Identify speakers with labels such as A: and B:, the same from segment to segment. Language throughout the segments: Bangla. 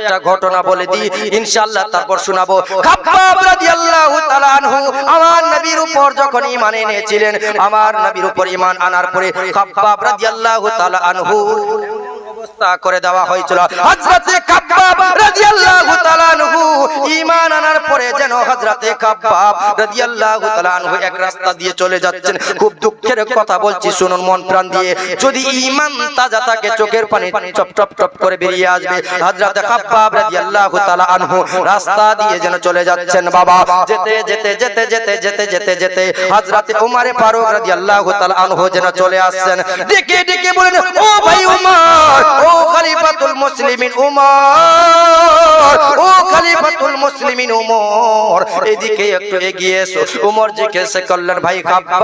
A: একটা ঘটনা বলে দিই ইনশাআল্লাহ, তারপর শোনাবো। খাব্বাব রাদিয়াল্লাহু তাআলা আনহু আমার নবীর উপর যখন ঈমান এনেছিলেন, আমার নবীর উপর ঈমান আনার পরে খাব্বাব রাদিয়াল্লাহু তাআলা আনহু ব্যবস্থা করে দেওয়া হয়েছিল। হযরতে খাব্বাব রাদিয়াল্লাহু তাআলা আনহু ঈমান আনার পরে যেন হযরতে খাব্বাব রাদিয়াল্লাহু তাআলা আনহু এক রাস্তা দিয়ে চলে যাচ্ছেন। খুব দুঃখের কথা বলছি, শুনুন মন প্রাণ দিয়ে। যদি ঈমান তাজা থাকে চোখের পানি টপ টপ টপ করে বেরিয়ে আসবে। হযরতে খাব্বাব রাদিয়াল্লাহু তাআলা আনহু রাস্তা দিয়ে যেন চলে যাচ্ছেন বাবা। যেতে যেতে যেতে যেতে যেতে যেতে যেতে হযরতে ওমর ফারুক রাদিয়াল্লাহু তাআলা আনহু যেন চলে আসছেন। ডেকে ডেকে বলেন, ও ভাই ওমর, ও খলিফাতুল মুসলিমিন ওমর, ও খলিফাতুল মুসলিমিন ওমর, এদিকে একটু এগিয়ে এসো। ওমর জিজ্ঞেস করলেন, ভাই খাব্বাব,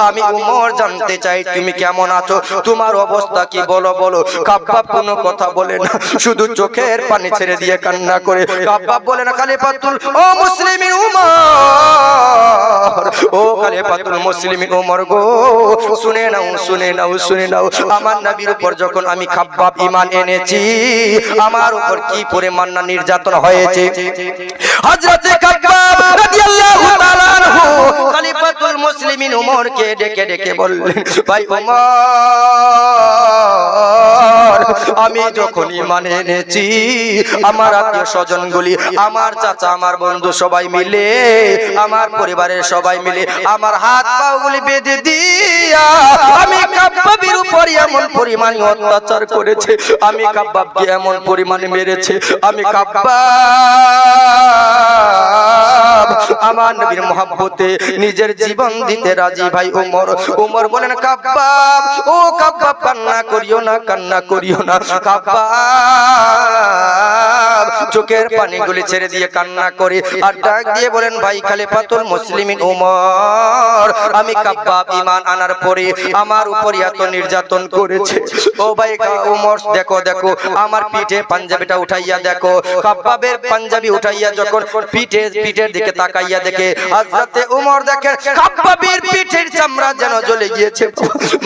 A: আমি ওমর জানতে চাই তুমি কেমন আছো, তোমার অবস্থা কি বলো বলো। খাব্বাব কোনো কথা বলে না, শুধু চোখের পানি ছেড়ে দিয়ে কান্না করে। খাব্বাব বলে না, খলিফাতুল ও মুসলিমিন ওমর, ও খলিফাতুল মুসলিমিন ওমর গো, শুনে নাও শুনে নাও শুনে নাও, আমার নবীর উপর যখন আমি খাব্বাব ঈমান এনেছি, আমার উপর কি পরিমাণ না নির্যাতন হয়েছে। হযরতে খাব্বাব রাদিয়াল্লাহু তাআলা আনহু খলিফাতুল মুসলিমিন ওমরকে ডেকে ডেকে বললেন, ভাই ওমর, আমি যখন ঈমান এনেছি, আমার আত্মীয় স্বজনগুলি, আমার চাচা, আমার বন্ধু সবাই মিলে, আমার পরিবারের সবাই মিলে আমার হাত পাগুলি বেঁধে দিয়া আমি খাব্বাবের উপর এমন পরিমাণে অত্যাচার করেছে, আমি খাব্বাবকে এমন পরিমাণে মেরেছে। আমি খাব্বাব আমার নবীর মহব্বতে নিজের জীবন দিতে রাজি। ভাই ওমর, ওমর বলেন, খাব্বাব, ও খাব্বাব কান্না করিও না, কান্না করিও না। খাব্বাব চোখের পানিগুলি ছেড়ে দিয়ে কান্না করে আর ডাক দিয়ে বলেন, ভাই খলিফাতুল মুসলিমিন ওমর, আমি খাব্বাব ঈমান আনার পরে আমার উপর এত নির্যাতন করেছে। ও ভাই ওমর, দেখো দেখো আমার পিঠে পাঞ্জাবিটা উঠাইয়া দেখো। খাব্বাবের পাঞ্জাবি উঠাইয়া যখন পিঠের দিকে তাকাইয়া দেখে, হযরতে ওমর দেখেন খাব্বাবের পিঠের চামড়া যেন জ্বলে গিয়েছে,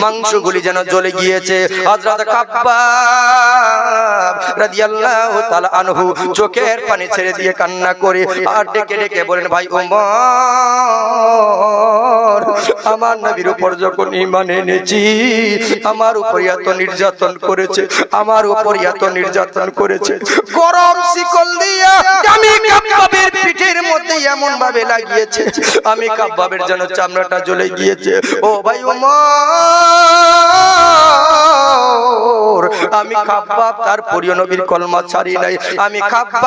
A: মাংসগুলি যেন জ্বলে গিয়েছে। হযরত খাব্বাব রাদিয়াল্লাহু তাআলা আনহু চোখের পানি ছেড়ে দিয়ে কান্না করে আর ডেকে ডেকে বলেন, ভাই ওমর, আমার নবীর উপর যখন ঈমান এনেছি, আমার উপর এত নির্যাতন করেছে, আমার উপর এত নির্যাতন করেছে। গরম শিকল দিয়া আমি খাব্বাবের পিঠের মধ্যে এমন ভাবে লাগিয়েছে, আমি খাব্বাবের যেন চামড়াটা জ্বলে গিয়েছে। ও ভাই ওমর, আমি খাব্বাব তার প্রিয় নবীর কলমা ছাড়ি নাই। আমি খাব্বাব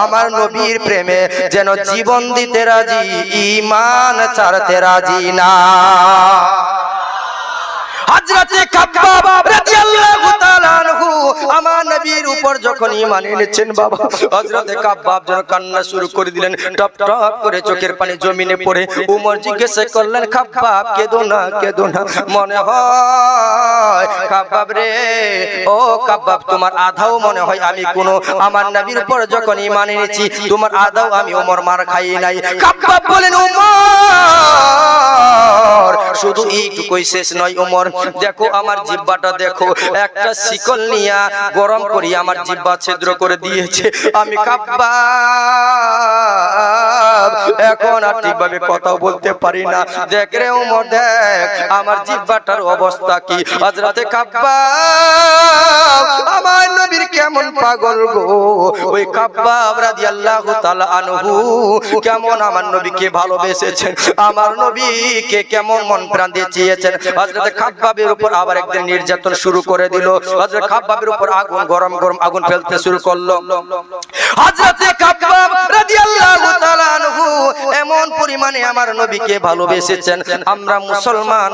A: আমার নবীর প্রেমে যেন জীবন দিতে রাজি, ঈমান ছাড়তে রাজি না। হযরতে খাব্বাব রাদিয়াল্লাহু তাআলা আনহু আমার নবীর উপর যখন ঈমান এনেছেন বাবা, হযরতে খাব্বাব যেন কান্না শুরু করে দিলেন, টপ টপ করে চোখের পানি জমিনে পড়ে। ওমর জিজ্ঞেস করলেন, খাব্বাব কেঁদো না, কেঁদো না, মনে হয় খাব্বাব রে, ও খাব্বাব তোমার আধাও মনে হয় আমি কোন আমার নবীর উপর যখন ঈমান এনেছি, তোমার আধাও আমি ওমর মার খাই নাই। খাব্বাব বলেন, ওমর শুধু এইটুকুই শেষ নয়, ওমর দেখো আমার জিহ্বাটা দেখো, একটা শিকল নিয়া গরম করি আমার জিহ্বা ছিদ্র করে দিয়েছে। আমি খাব্বাব এখন আর ঠিকভাবে কথাও বলতে পারি না। দেখ রে ওমর, দেখ আমার জিহ্বাটার অবস্থা কি। হযরতে খাব্বাব আমার নবীর কেমন পাগল গো। ওই খাব্বাব রাদিয়াল্লাহু তাআলা আনহু কেমন আমার নবীকে ভালোবেসেছেন, আমার নবীকে কেমন মন প্রাণ দিয়ে চেয়েছেন। হযরতে খাব্বাবের উপর আবার একদিন নির্যাতন শুরু করে দিল। হযরত খাব্বাবের উপর আগুন, গরম গরম আগুন ফেলতে শুরু করলো। হযরতে খাব্বাব রাদিয়াল্লাহু তাআলা আনহু এমন পরিমাণে আমার নবীকে ভালোবেসেছেন, আমরা মুসলমান